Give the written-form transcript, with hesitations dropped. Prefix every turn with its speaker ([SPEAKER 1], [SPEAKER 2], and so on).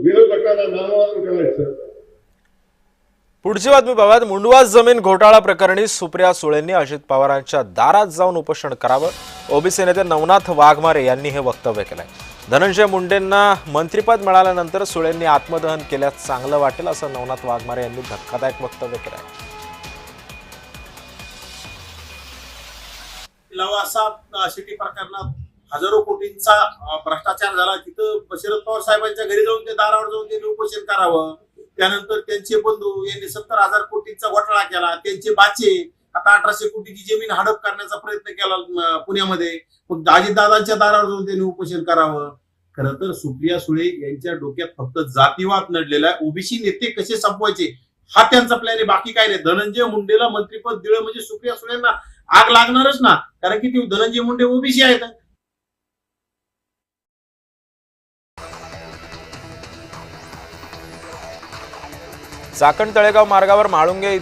[SPEAKER 1] विरोधकांना नामवान करायचं.
[SPEAKER 2] पुढची बातमी पाहूयात. मुंडवा जमीन घोटाळा प्रकरणी सुप्रिया सुळेंनी अजित पवारांच्या दारात जाऊन उपोषण करावं. ओबीसी नेते नवनाथ वाघमारे यांनी हे वक्तव्य केलंय. धनंजय मुंडेंना मंत्रिपद मिळाल्यानंतर सुळेंनी आत्मदहन केल्यास चांगलं वाटेल असं नवनाथ वाघमारे यांनी धक्कादायक वक्तव्य केलंय.
[SPEAKER 3] लवासा सिटी प्रकरणात हजारो कोटींचा भ्रष्टाचार झाला. तिथं शरद पवार साहेबांच्या घरी जाऊन ते दारावर जाऊन त्यांनी उपोषण करावं. त्यानंतर त्यांचे बंधू यांनी 70,000 कोटींचा घोटाळा केला. त्यांचे बाचे आता 1800 कोटीची जमीन हडप करण्याचा प्रयत्न केला पुण्यामध्ये. मग अजितदादांच्या दारावर जाऊन त्यांनी उपोषण करावं. खरं तर सुप्रिया सुळे यांच्या डोक्यात फक्त जातीवाद नडलेला आहे. ओबीसी नेते कसे संपवायचे हा त्यांचा प्लॅन आहे, बाकी काय नाही. धनंजय मुंडेला मंत्रिपद दिलं म्हणजे सुप्रिया सुळेंना आग लागणारच ना, कारण की ती धनंजय मुंडे ओबीसी आहेत.
[SPEAKER 2] चाकण तळेगाव मार्गावर म्हाळुंगे